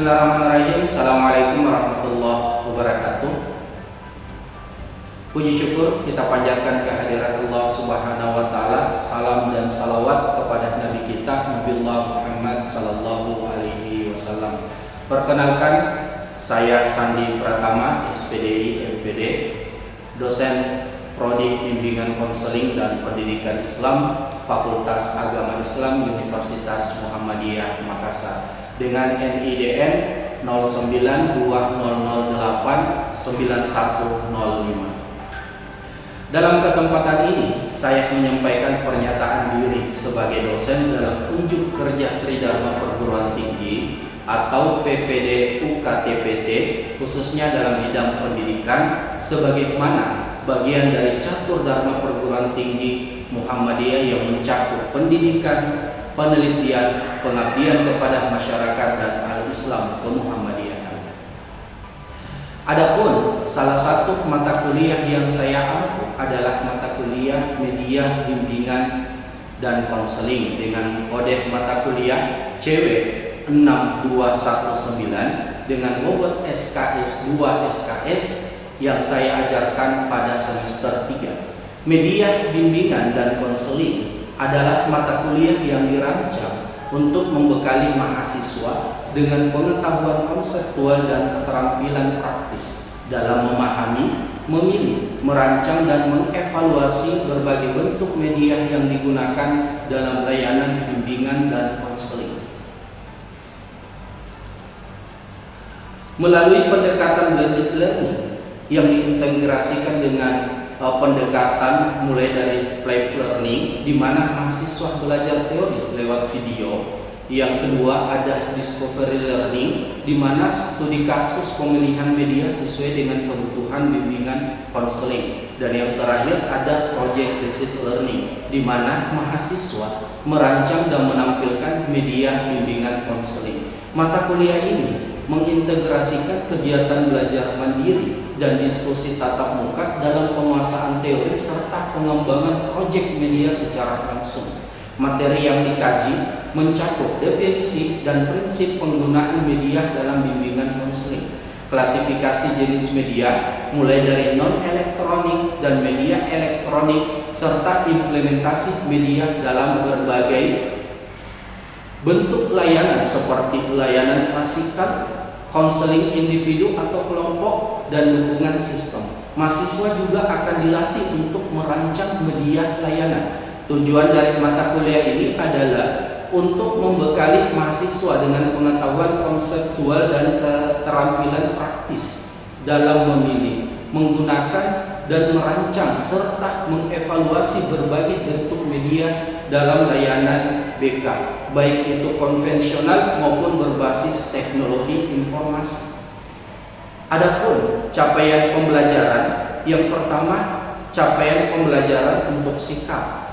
Bismillahirrahmanirrahim. Assalamualaikum warahmatullahi wabarakatuh. Puji syukur kita panjatkan kehadirat Allah Subhanahu wa taala. Salam dan salawat kepada Nabi kita Nabiullah Muhammad sallallahu alaihi wasallam. Perkenalkan, saya Sandi Pratama, SPDI MPD, dosen Prodi Bimbingan Konseling dan Pendidikan Islam, Fakultas Agama Islam Universitas Muhammadiyah Makassar, dengan NIDN 0920089105. Dalam kesempatan ini, saya menyampaikan pernyataan diri sebagai dosen dalam unjuk kerja Tridharma Perguruan Tinggi atau PPD UKTPT, khususnya dalam bidang pendidikan, sebagaimana bagian dari catur Dharma Perguruan Tinggi Muhammadiyah yang mencakup pendidikan, penelitian, pengabdian kepada masyarakat dan al-Islam kemuhammadiyahan. Adapun salah satu mata kuliah yang saya ampu adalah mata kuliah Media Bimbingan dan Konseling dengan kode mata kuliah CW6219 dengan bobot SKS 2 SKS yang saya ajarkan pada semester 3. Media Bimbingan dan Konseling adalah mata kuliah yang dirancang untuk membekali mahasiswa dengan pengetahuan konseptual dan keterampilan praktis dalam memahami, memilih, merancang, dan mengevaluasi berbagai bentuk media yang digunakan dalam layanan bimbingan dan konseling. Melalui pendekatan blended learning yang diintegrasikan dengan pendekatan mulai dari play learning, di mana mahasiswa belajar teori lewat video. Yang kedua ada discovery learning, di mana studi kasus pemilihan media sesuai dengan kebutuhan bimbingan konseling. Dan yang terakhir ada project based learning, di mana mahasiswa merancang dan menampilkan media bimbingan konseling. Mata kuliah ini mengintegrasikan kegiatan belajar mandiri dan diskusi tatap muka dalam penguasaan teori serta pengembangan proyek media secara langsung. Materi yang dikaji mencakup definisi dan prinsip penggunaan media dalam bimbingan konseling, klasifikasi jenis media mulai dari non-elektronik dan media elektronik, serta implementasi media dalam berbagai bentuk layanan seperti layanan klasikal, konseling individu atau kelompok, dan dukungan sistem. Mahasiswa juga akan dilatih untuk merancang media layanan. Tujuan dari mata kuliah ini adalah untuk membekali mahasiswa dengan pengetahuan konseptual dan keterampilan praktis dalam memilih, menggunakan, dan merancang serta mengevaluasi berbagai bentuk media dalam layanan BK, baik itu konvensional maupun berbasis teknologi informasi. Adapun capaian pembelajaran, yang pertama, capaian pembelajaran untuk sikap.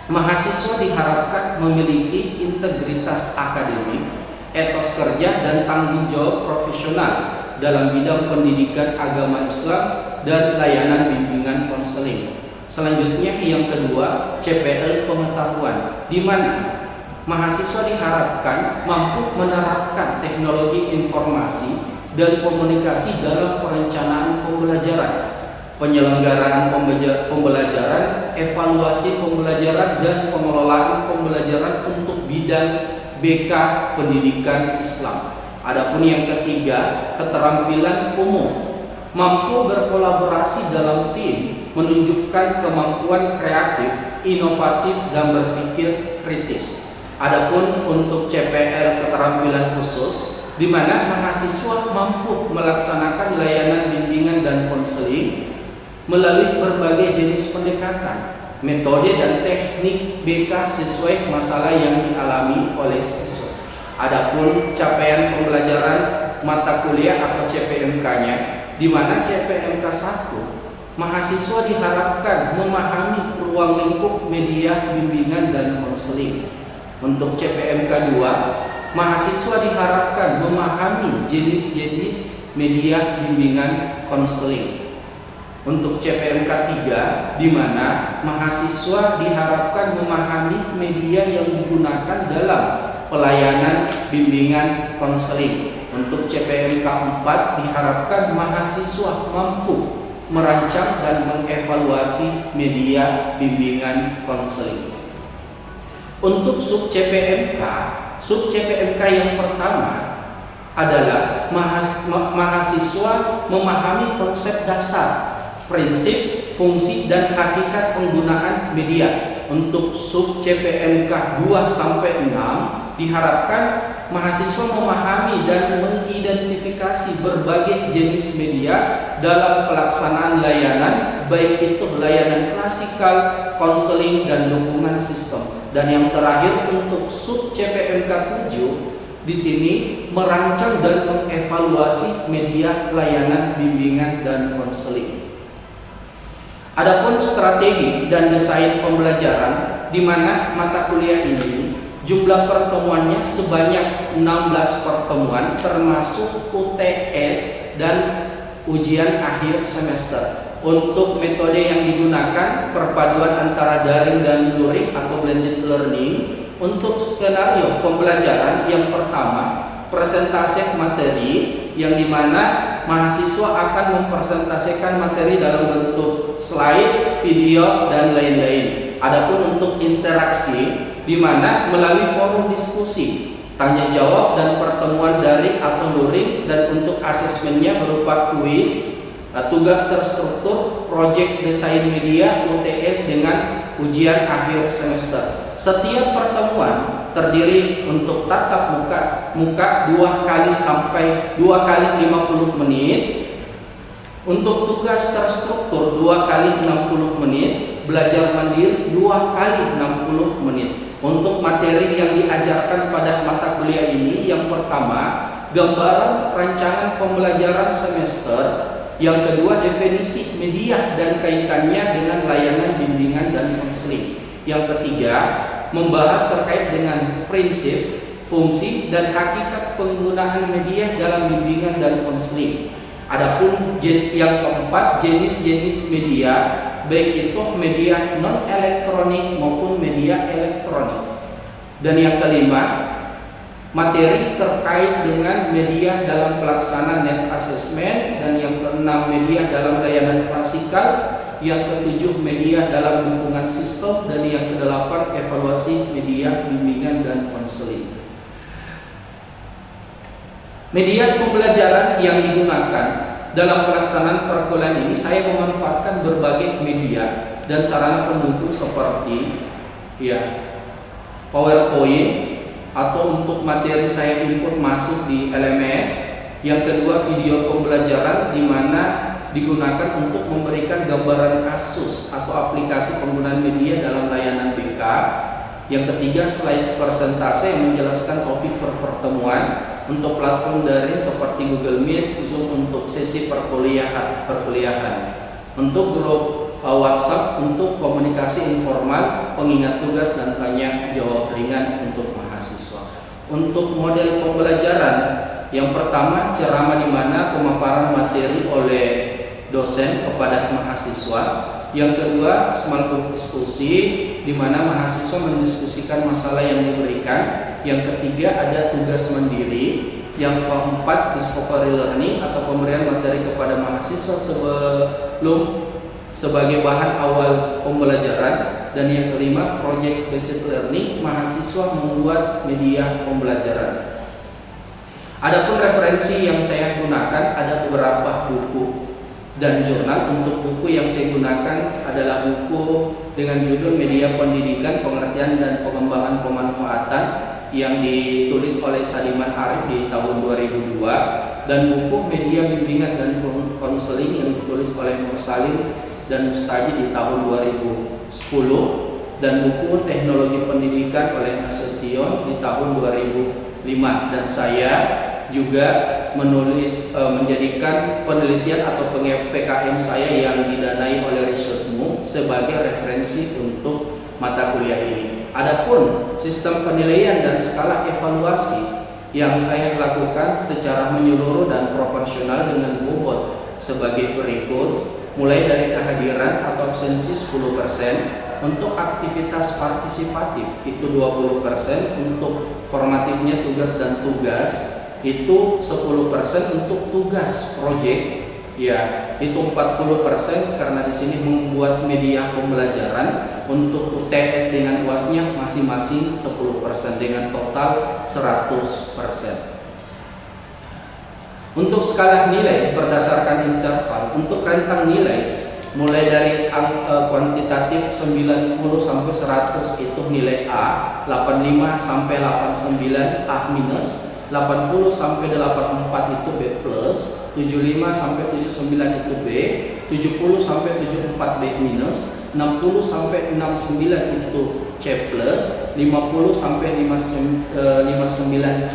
Mahasiswa diharapkan memiliki integritas akademik, etos kerja, dan tanggung jawab profesional dalam bidang pendidikan agama Islam dan layanan bimbingan konseling. Selanjutnya yang kedua, CPL pengetahuan, di mana mahasiswa diharapkan mampu menerapkan teknologi informasi dan komunikasi dalam perencanaan pembelajaran, penyelenggaraan pembelajaran, evaluasi pembelajaran, dan pengelolaan pembelajaran untuk bidang BK pendidikan Islam. Adapun yang ketiga, keterampilan umum, mampu berkolaborasi dalam tim, menunjukkan kemampuan kreatif, inovatif, dan berpikir kritis. Adapun untuk CPL keterampilan khusus, di mana mahasiswa mampu melaksanakan layanan bimbingan dan konseling melalui berbagai jenis pendekatan, metode, dan teknik BK sesuai masalah yang dialami oleh siswa. Adapun capaian pembelajaran mata kuliah atau CPMK-nya, di mana CPMK 1, mahasiswa diharapkan memahami ruang lingkup media bimbingan dan konseling. Untuk CPMK 2, mahasiswa diharapkan memahami jenis-jenis media bimbingan konseling. Untuk CPMK 3, di mana mahasiswa diharapkan memahami media yang digunakan dalam pelayanan bimbingan konseling. Untuk CPMK 4 diharapkan mahasiswa mampu merancang dan mengevaluasi media bimbingan konseling. Untuk sub CPMK yang pertama adalah mahasiswa memahami konsep dasar, prinsip, fungsi, dan hakikat penggunaan media. Untuk sub CPMK 2 sampai 6 diharapkan mahasiswa memahami dan mengidentifikasi berbagai jenis media dalam pelaksanaan layanan, baik itu layanan klasikal, konseling, dan dukungan sistem. Dan yang terakhir untuk sub CPMK 7 di sini merancang dan mengevaluasi media layanan bimbingan dan konseling. Adapun strategi dan desain pembelajaran, di mana mata kuliah ini jumlah pertemuannya sebanyak 16 pertemuan termasuk UTS dan ujian akhir semester. Untuk metode yang digunakan perpaduan antara daring dan luring atau blended learning. Untuk skenario pembelajaran yang pertama, presentasi materi, yang dimana mahasiswa akan mempresentasikan materi dalam bentuk slide, video, dan lain-lain. Adapun untuk interaksi, di mana melalui forum diskusi, tanya jawab, dan pertemuan daring atau luring, dan untuk asesmennya berupa kuis, tugas terstruktur, proyek desain media, UTS dengan ujian akhir semester. Setiap pertemuan terdiri untuk tatap muka 2 kali sampai 2 kali 50 menit. Untuk tugas terstruktur 2 kali 60 menit, belajar mandiri 2 kali 60 menit. Untuk materi yang diajarkan pada mata kuliah ini, yang pertama, gambaran rancangan pembelajaran semester. Yang kedua, definisi media dan kaitannya dengan layanan bimbingan dan konseling. Yang ketiga, membahas terkait dengan prinsip, fungsi, dan hakikat penggunaan media dalam bimbingan dan konseling. Adapun yang keempat, jenis-jenis media, baik itu media non elektronik maupun media elektronik. Dan yang kelima, materi terkait dengan media dalam pelaksanaan net assessment. Dan yang keenam, media dalam layanan klasikal. Yang ketujuh, media dalam dukungan sistem. Dan yang kedelapan, evaluasi media bimbingan dan konseling. Media pembelajaran yang digunakan dalam pelaksanaan perkuliahan ini, saya memanfaatkan berbagai media dan sarana pendukung seperti PowerPoint, atau untuk materi saya input masuk di LMS. Yang kedua, video pembelajaran, di mana digunakan untuk memberikan gambaran kasus atau aplikasi penggunaan media dalam layanan BK. Yang ketiga, slide presentasi yang menjelaskan topik per pertemuan. Untuk platform daring seperti Google Meet, Zoom untuk sesi perkuliahan. Untuk grup WhatsApp untuk komunikasi informal, pengingat tugas, dan tanya jawab ringan untuk mahasiswa. Untuk model pembelajaran, yang pertama, ceramah, di mana pemaparan materi oleh dosen kepada mahasiswa. Yang kedua, small group diskusi, di mana mahasiswa mendiskusikan masalah yang diberikan. Yang ketiga, ada tugas mandiri. Yang keempat, discovery learning atau pemberian materi kepada mahasiswa sebagai bahan awal pembelajaran. Dan yang kelima, project based learning, mahasiswa membuat media pembelajaran. Adapun referensi yang saya gunakan, ada beberapa buku dan jurnal. Untuk buku yang saya gunakan adalah buku dengan judul Media Pendidikan, Pengertian dan Pengembangan Pemanfaatan, yang ditulis oleh Sadiman Arif di tahun 2002, dan buku Media Bimbingan dan Konseling yang ditulis oleh Mursalim dan Mustaji di tahun 2010, dan buku Teknologi Pendidikan oleh Nasution di tahun 2005. Dan saya juga menulis menjadikan penelitian atau PKM saya yang didanai oleh Risetmu sebagai referensi untuk mata kuliah ini. Adapun sistem penilaian dan skala evaluasi yang saya lakukan secara menyeluruh dan proporsional dengan bobot sebagai berikut. Mulai dari kehadiran atau absensi 10%, untuk aktivitas partisipatif itu 20%, untuk formatifnya tugas dan tugas itu 10% untuk tugas proyek, ya itu 40% karena di sini membuat media pembelajaran. Untuk UTS dengan UASnya masing-masing 10% dengan total 100%. Untuk skala nilai berdasarkan interval, untuk rentang nilai mulai dari kuantitatif 90 sampai 100 itu nilai A, 85 sampai 89 A minus, 80 sampai 84 itu B plus, 75 sampai 79 itu B, 70 sampai 74 B minus, 60 sampai 69 itu C plus, 50 sampai 59 C,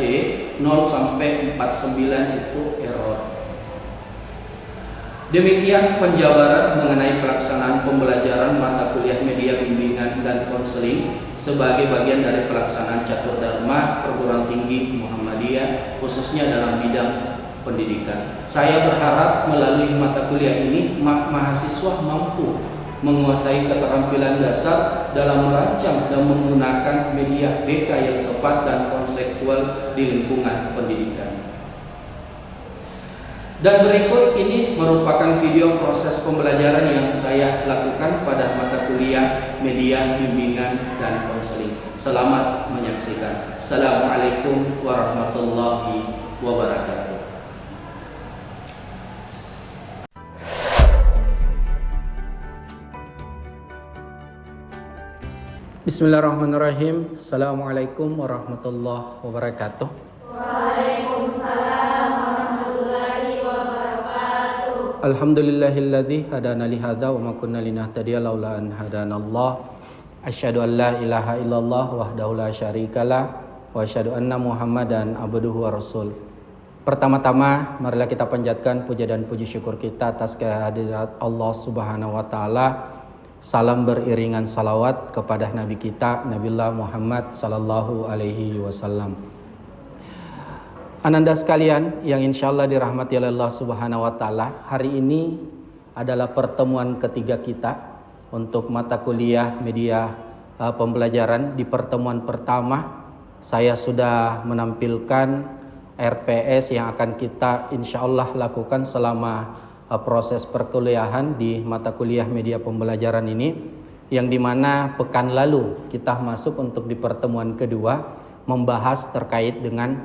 0 sampai 49 itu error. Demikian penjabaran mengenai pelaksanaan pembelajaran mata kuliah media bimbingan dan konseling sebagai bagian dari pelaksanaan Catur Dharma Perguruan Tinggi Muhammadiyah khususnya dalam bidang pendidikan. Saya berharap melalui mata kuliah ini mahasiswa mampu menguasai keterampilan dasar dalam merancang dan menggunakan media BK yang tepat dan konseptual di lingkungan pendidikan. Dan berikut ini merupakan video proses pembelajaran yang saya lakukan pada mata kuliah media bimbingan dan konseling. Selamat menyaksikan. Assalamualaikum warahmatullahi wabarakatuh. Bismillahirrahmanirrahim. Assalamualaikum warahmatullahi wabarakatuh. Waalaikumsalam warahmatullahi wabarakatuh. Alhamdulillahilladzi hadana li hadza wa ma kunna linahtadiya laula an hadanallah. Asyhadu an la ilaha illallah wahdahu la syarikalah wa asyhadu anna Muhammadan abduhu wa rasul. Pertama-tama marilah kita panjatkan puja dan puji syukur kita atas kehadirat Allah Subhanahu wa taala. Salam beriringan salawat kepada Nabi kita Nabiullah Muhammad sallallahu alaihi wasallam. Ananda sekalian yang insyaallah dirahmati oleh Allah Subhanahu wa taala, hari ini adalah pertemuan ketiga kita untuk mata kuliah media pembelajaran. Di pertemuan pertama saya sudah menampilkan RPS yang akan kita insyaallah lakukan selama proses perkuliahan di mata kuliah media pembelajaran ini, yang dimana pekan lalu kita masuk untuk di pertemuan kedua membahas terkait dengan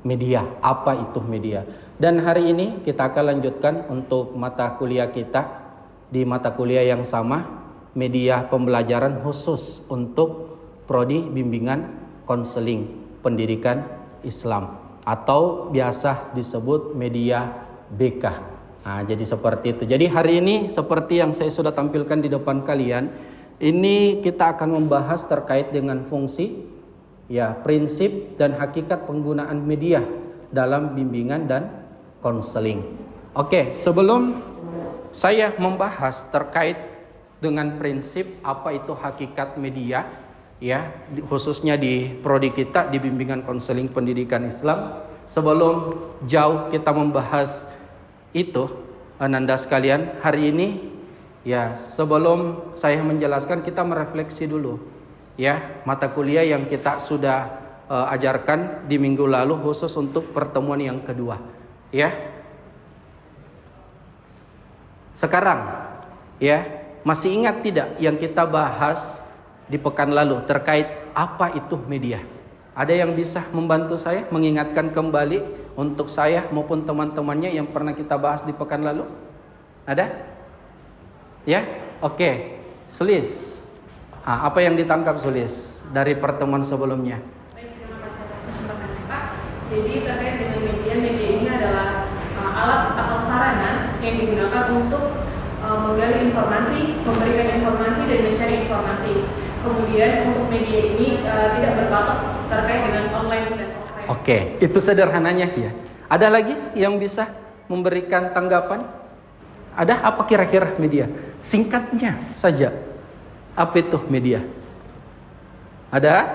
media, apa itu media. Dan hari ini kita akan lanjutkan untuk mata kuliah kita di mata kuliah yang sama, media pembelajaran khusus untuk prodi bimbingan konseling pendidikan Islam atau biasa disebut media BK. Nah, jadi seperti itu. Jadi hari ini seperti yang saya sudah tampilkan di depan kalian, ini kita akan membahas terkait dengan fungsi, ya, prinsip dan hakikat penggunaan media dalam bimbingan dan konseling. Oke, sebelum saya membahas terkait dengan prinsip apa itu hakikat media, ya, khususnya di prodi kita di bimbingan konseling pendidikan Islam, sebelum jauh kita membahas itu, ananda sekalian, hari ini ya sebelum saya menjelaskan kita merefleksi dulu ya mata kuliah yang kita sudah ajarkan di minggu lalu khusus untuk pertemuan yang kedua ya. Sekarang ya masih ingat tidak yang kita bahas di pekan lalu terkait apa itu media? Ada yang bisa membantu saya mengingatkan kembali untuk saya maupun teman-temannya yang pernah kita bahas di pekan lalu? Ada? Ya? Oke. Sulis. Apa yang ditangkap Sulis dari pertemuan sebelumnya? Baik, terima kasih atas kesempatannya Pak. Jadi terkait dengan media ini adalah alat atau sarana yang digunakan untuk menggali informasi, memberikan informasi dan mencari informasi. Kemudian untuk media ini tidak berpatok terkait dengan online dan offline. Oke, itu sederhananya ya. Ada lagi yang bisa memberikan tanggapan? Ada apa kira-kira media? Singkatnya saja. Apa itu media? Ada?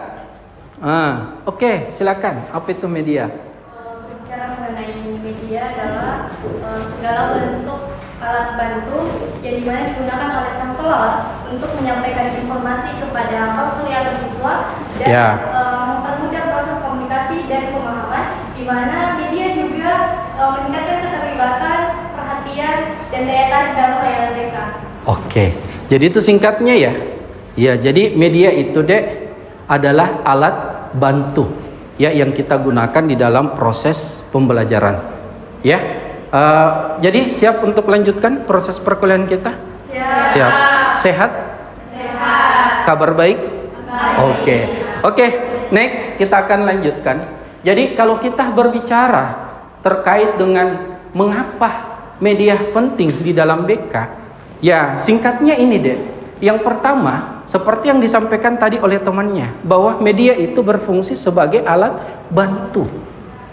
Oke, silakan. Apa itu media? Bicara mengenai media adalah segala bentuk alat bantu yang dimana digunakan oleh konselor untuk menyampaikan informasi kepada konsul atau siswa dan mempermudah proses komunikasi dan pemahaman di mana media juga meningkatkan keterlibatan, perhatian, dan daya tarik dalam layanan BK. Oke, jadi itu singkatnya ya. Ya, jadi media itu Dek adalah alat bantu ya yang kita gunakan di dalam proses pembelajaran. Ya, jadi siap untuk lanjutkan proses perkuliahan kita? Siap. Sehat? Sehat. Kabar baik? Baik. Oke, next kita akan lanjutkan. Jadi kalau kita berbicara terkait dengan mengapa media penting di dalam BK, ya singkatnya ini Dek. Yang pertama, seperti yang disampaikan tadi oleh temannya, bahwa media itu berfungsi sebagai alat bantu.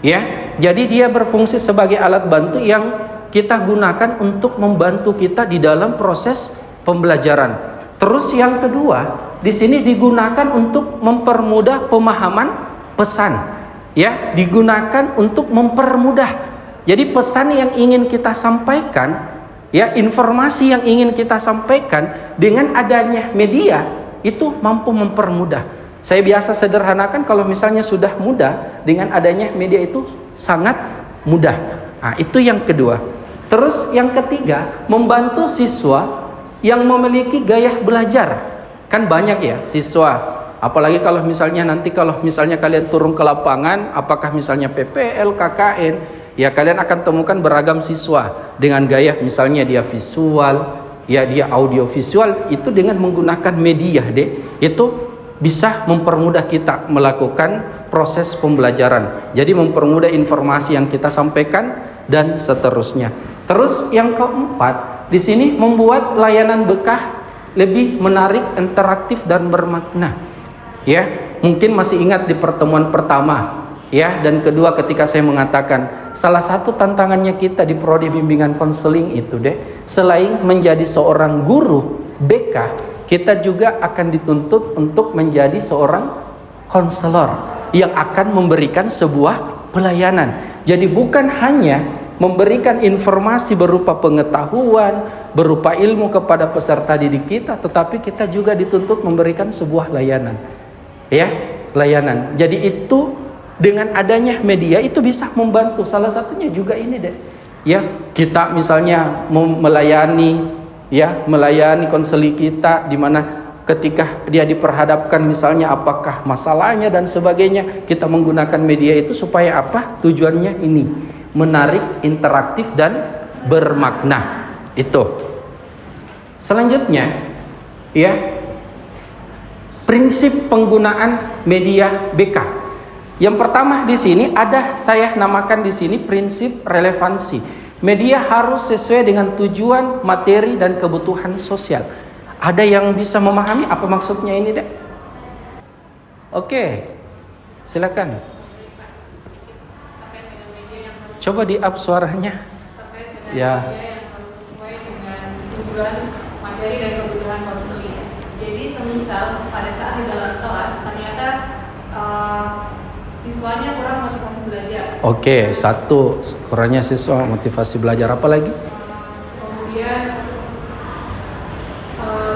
Ya, jadi dia berfungsi sebagai alat bantu yang kita gunakan untuk membantu kita di dalam proses pembelajaran. Terus yang kedua, di sini digunakan untuk mempermudah pemahaman pesan. Ya, digunakan untuk mempermudah. Jadi pesan yang ingin kita sampaikan, ya, informasi yang ingin kita sampaikan dengan adanya media itu mampu mempermudah. Saya biasa sederhanakan kalau misalnya sudah mudah, dengan adanya media itu sangat mudah. Nah, itu yang kedua. Terus yang ketiga, membantu siswa yang memiliki gaya belajar. Kan banyak ya siswa. Apalagi kalau misalnya nanti kalau misalnya kalian turun ke lapangan, apakah misalnya PPL, KKN, ya kalian akan temukan beragam siswa dengan gaya misalnya dia visual, ya dia audio visual, itu dengan menggunakan media itu bisa mempermudah kita melakukan proses pembelajaran. Jadi mempermudah informasi yang kita sampaikan dan seterusnya. Terus yang keempat, di sini membuat layanan BK lebih menarik, interaktif dan bermakna. Ya, mungkin masih ingat di pertemuan pertama, ya, dan kedua ketika saya mengatakan salah satu tantangannya kita di prodi bimbingan konseling itu selain menjadi seorang guru BK, kita juga akan dituntut untuk menjadi seorang konselor yang akan memberikan sebuah pelayanan. Jadi bukan hanya memberikan informasi berupa pengetahuan, berupa ilmu kepada peserta didik kita, tetapi kita juga dituntut memberikan sebuah layanan. Ya, layanan. Jadi itu dengan adanya media itu bisa membantu. Salah satunya juga ini ya, kita misalnya melayani konseling kita, di mana ketika dia diperhadapkan misalnya apakah masalahnya dan sebagainya, kita menggunakan media itu supaya apa? Tujuannya ini menarik, interaktif dan bermakna. Itu. Selanjutnya, ya, prinsip penggunaan media BK. Yang pertama di sini saya namakan di sini prinsip relevansi. Media harus sesuai dengan tujuan, materi dan kebutuhan sosial. Ada yang bisa memahami apa maksudnya ini, Dek? Oke. Silakan. Coba di-up suaranya. Ya. Yang harus sesuai dengan tujuan, materi dan kebutuhan konseling. Jadi semisal pada saat di dalam kelas ternyata siswanya kurang motivasi belajar. Oke, satu kurangnya siswa motivasi belajar, apa lagi? Kemudian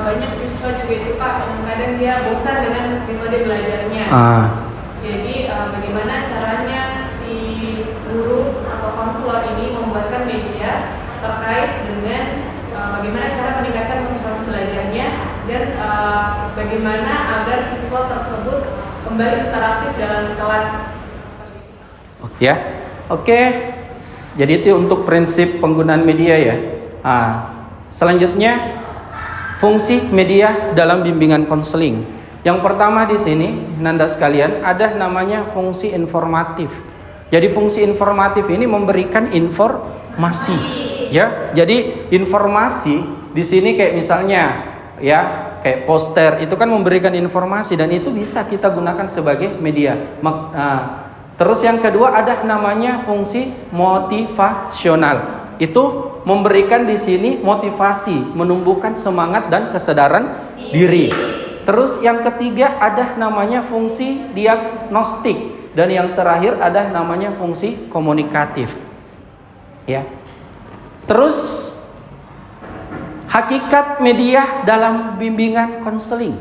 banyak siswa juga itu Pak, kadang dia bosan dengan metode belajarnya. Jadi bagaimana caranya si guru atau konselor ini membuatkan media terkait dengan bagaimana cara meningkatkan motivasi belajarnya dan bagaimana agar siswa tersebut kembali interaktif dalam kelas. Ya, oke. Jadi itu untuk prinsip penggunaan media ya. Selanjutnya fungsi media dalam bimbingan konseling. Yang pertama di sini, Nanda sekalian, ada namanya fungsi informatif. Jadi fungsi informatif ini memberikan informasi. Ya, jadi informasi di sini kayak misalnya ya kayak poster itu kan memberikan informasi dan itu bisa kita gunakan sebagai media. Terus yang kedua ada namanya fungsi motivasional. Itu memberikan di sini motivasi, menumbuhkan semangat dan kesadaran diri. Terus yang ketiga ada namanya fungsi diagnostik dan yang terakhir ada namanya fungsi komunikatif. Ya. Terus hakikat media dalam bimbingan konseling.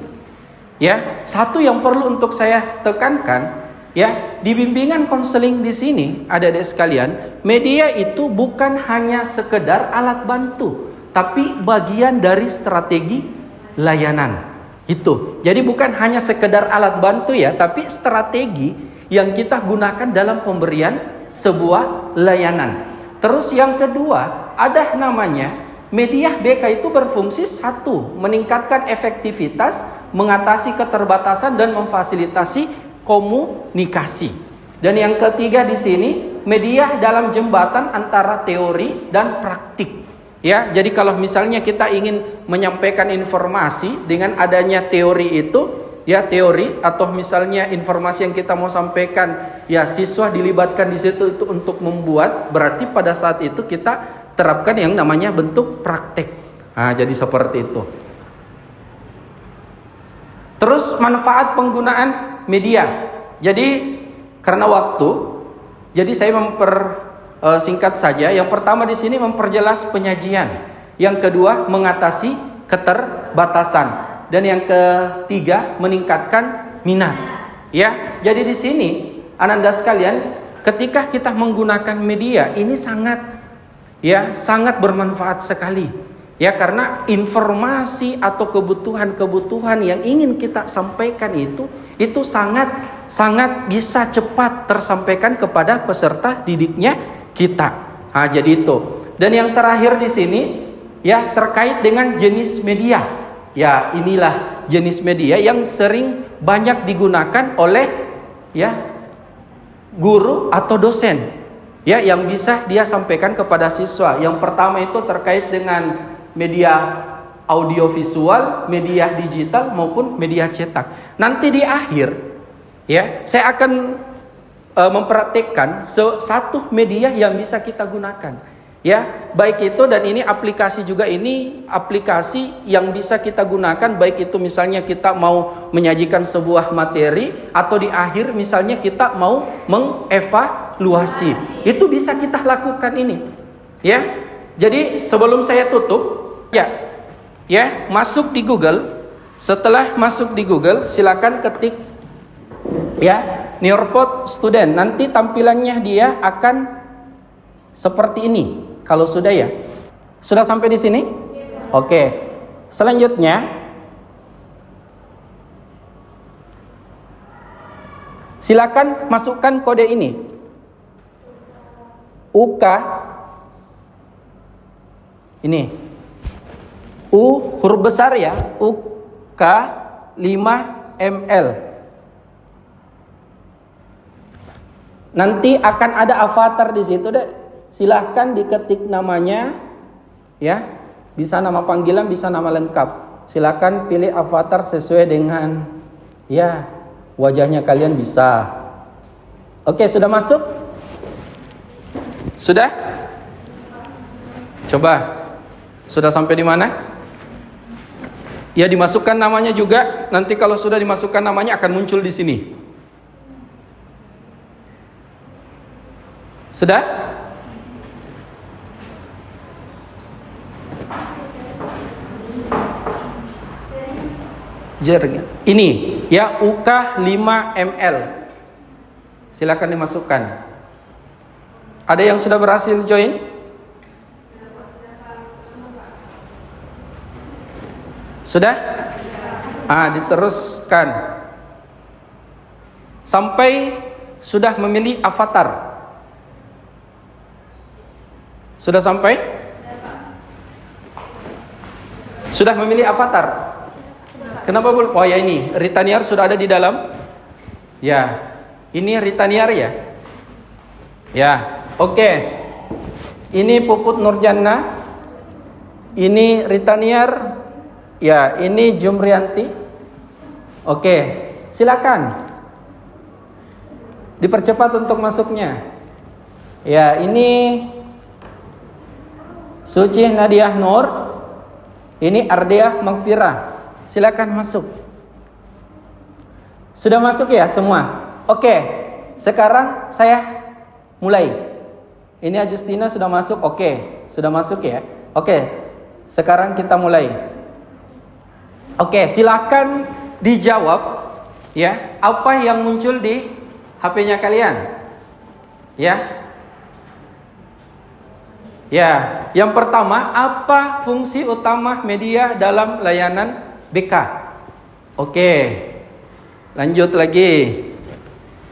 Ya, satu yang perlu untuk saya tekankan, Ya, di bimbingan konseling di sini, adik-adik sekalian, media itu bukan hanya sekedar alat bantu, tapi bagian dari strategi layanan. Itu. Jadi bukan hanya sekedar alat bantu ya, tapi strategi yang kita gunakan dalam pemberian sebuah layanan. Terus yang kedua, ada namanya media BK itu berfungsi satu, meningkatkan efektivitas, mengatasi keterbatasan dan memfasilitasi komunikasi. Dan yang ketiga di sini, media dalam jembatan antara teori dan praktik. Ya, jadi kalau misalnya kita ingin menyampaikan informasi dengan adanya teori itu, ya teori atau misalnya informasi yang kita mau sampaikan, ya siswa dilibatkan di situ itu untuk membuat, berarti pada saat itu kita terapkan yang namanya bentuk praktek. Nah, jadi seperti itu. Terus manfaat penggunaan media. Jadi karena waktu, jadi saya mempersingkat saja. Yang pertama di sini memperjelas penyajian. Yang kedua mengatasi keterbatasan. Dan yang ketiga meningkatkan minat. Ya, jadi di sini Ananda sekalian, ketika kita menggunakan media ini sangat bermanfaat sekali. Ya, karena informasi atau kebutuhan-kebutuhan yang ingin kita sampaikan itu sangat bisa cepat tersampaikan kepada peserta didiknya kita. Nah, jadi itu. Dan yang terakhir di sini ya terkait dengan jenis media. Ya, inilah jenis media yang sering banyak digunakan oleh ya guru atau dosen. Ya, yang bisa dia sampaikan kepada siswa. Yang pertama itu terkait dengan media audiovisual, media digital maupun media cetak. Nanti di akhir ya, saya akan mempraktikkan satu media yang bisa kita gunakan. Ya, baik itu dan ini aplikasi juga, ini aplikasi yang bisa kita gunakan baik itu misalnya kita mau menyajikan sebuah materi atau di akhir misalnya kita mau mengevaluasi. Itu bisa kita lakukan ini. Ya. Jadi sebelum saya tutup ya masuk di Google. Setelah masuk di Google silakan ketik ya Nearpod Student. Nanti tampilannya dia akan seperti ini. Kalau sudah ya. Sudah sampai di sini? Oke. Selanjutnya silakan masukkan kode ini. UK ini U huruf besar ya, UK 5ML. Nanti akan ada avatar di situ deh. Silahkan diketik namanya ya. Bisa nama panggilan, bisa nama lengkap. Silahkan pilih avatar sesuai dengan ya wajahnya kalian bisa. Oke, sudah masuk? Sudah? Coba. Sudah sampai di mana? Ya, dimasukkan namanya juga. Nanti kalau sudah dimasukkan namanya akan muncul di sini. Sudah? Ini ya UK 5ML. Silakan dimasukkan. Ada yang sudah berhasil join? Sudah? Diteruskan sampai sudah memilih avatar. Sudah sampai? Sudah memilih avatar? Kenapa belum? Oh ya, ini Ritaniar sudah ada di dalam. Ya, ini Ritaniar ya. Ya, oke. Ini Puput Nurjana. Ini Ritaniar. Ya, ini Jumrianti. Oke, silakan. Dipercepat untuk masuknya. Ya, ini Suci Nadiah Nur. Ini Ardiah Magfirah. Silakan masuk. Sudah masuk ya semua? Oke, sekarang saya mulai. Ini Ajustina sudah masuk. Oke, sudah masuk ya. Oke, sekarang kita mulai. Oke, silakan dijawab ya, apa yang muncul di HP-nya kalian? Ya. Ya, yang pertama, apa fungsi utama media dalam layanan BK? Oke. Lanjut lagi.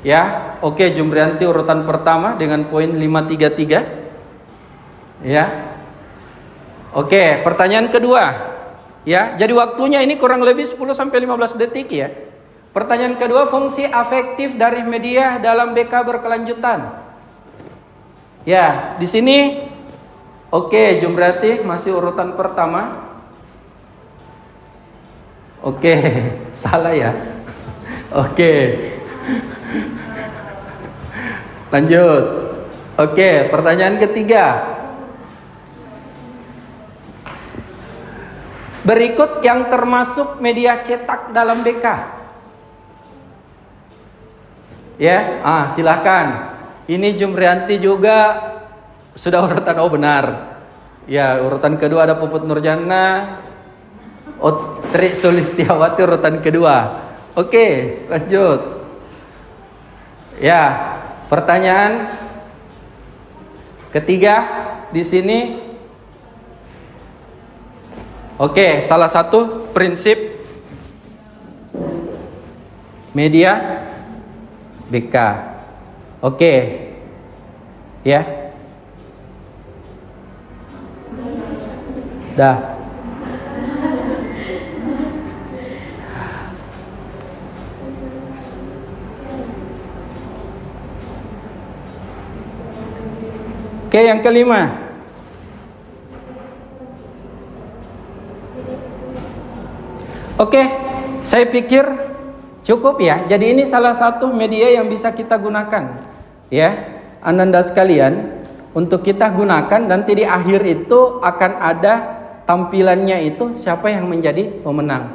Ya, oke, Jumrianti urutan pertama dengan poin 533. Ya. Oke, pertanyaan kedua. Ya, jadi waktunya ini kurang lebih 10 sampai 15 detik ya. Pertanyaan kedua, fungsi afektif dari media dalam BK berkelanjutan. Ya, di sini oke, Jumrianti masih urutan pertama. Oke, salah ya. Oke. Lanjut. Oke, pertanyaan ketiga. Berikut yang termasuk media cetak dalam BK. Ya, silakan. Ini Jumrianti juga sudah urutan benar. Ya, urutan kedua ada Puput Nurjana, Tri Sulistiawati urutan kedua. Oke, lanjut. Ya, pertanyaan ketiga di sini. Oke, salah satu prinsip media BK. Oke. Ya. Dah. Oke, yang kelima. Oke, saya pikir cukup ya. Jadi ini salah satu media yang bisa kita gunakan. Ya, Ananda sekalian, untuk kita gunakan nanti di akhir itu akan ada tampilannya itu siapa yang menjadi pemenang.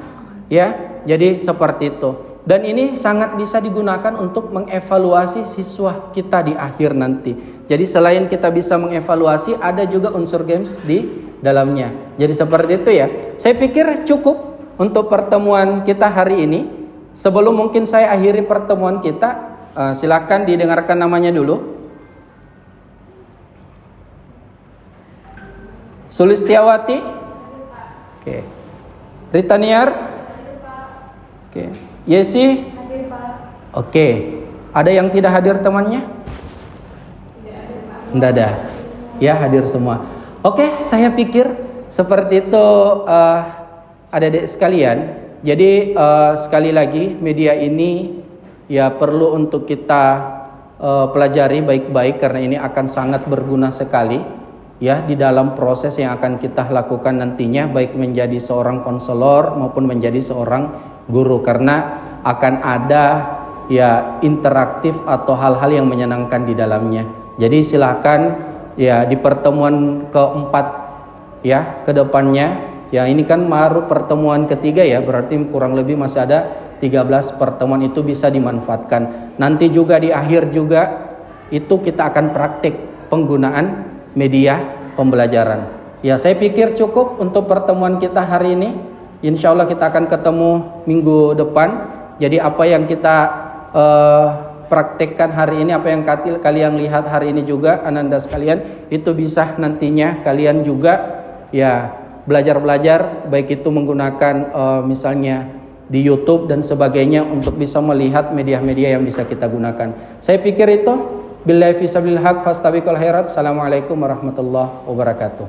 Ya, jadi seperti itu. Dan ini sangat bisa digunakan untuk mengevaluasi siswa kita di akhir nanti. Jadi selain kita bisa mengevaluasi, ada juga unsur games di dalamnya. Jadi seperti itu ya. Saya pikir cukup untuk pertemuan kita hari ini. Sebelum mungkin saya akhiri pertemuan kita, silakan didengarkan namanya dulu. Sulistiawati. Oke. Ritaniar. Oke. Yesi. Oke. Ada yang tidak hadir temannya? Tidak ada. Ya, hadir semua. Oke, saya pikir seperti itu adik-adik sekalian. Jadi sekali lagi media ini ya perlu untuk kita pelajari baik-baik karena ini akan sangat berguna sekali ya di dalam proses yang akan kita lakukan nantinya, baik menjadi seorang konselor maupun menjadi seorang guru, karena akan ada ya interaktif atau hal-hal yang menyenangkan di dalamnya. Jadi silakan ya di pertemuan keempat ya ke depannya. Ya ini kan baru pertemuan ketiga ya, berarti kurang lebih masih ada 13 pertemuan, itu bisa dimanfaatkan. Nanti juga di akhir juga itu kita akan praktik penggunaan media pembelajaran. Ya saya pikir cukup untuk pertemuan kita hari ini. Insya Allah kita akan ketemu minggu depan. Jadi apa yang kita praktekkan hari ini, apa yang kalian lihat hari ini juga Ananda sekalian, itu bisa nantinya kalian juga ya belajar-belajar, baik itu menggunakan misalnya di YouTube dan sebagainya untuk bisa melihat media-media yang bisa kita gunakan. Saya pikir itu. Billahi fi sabilil haq fastabiqul khairat. Assalamualaikum warahmatullahi wabarakatuh.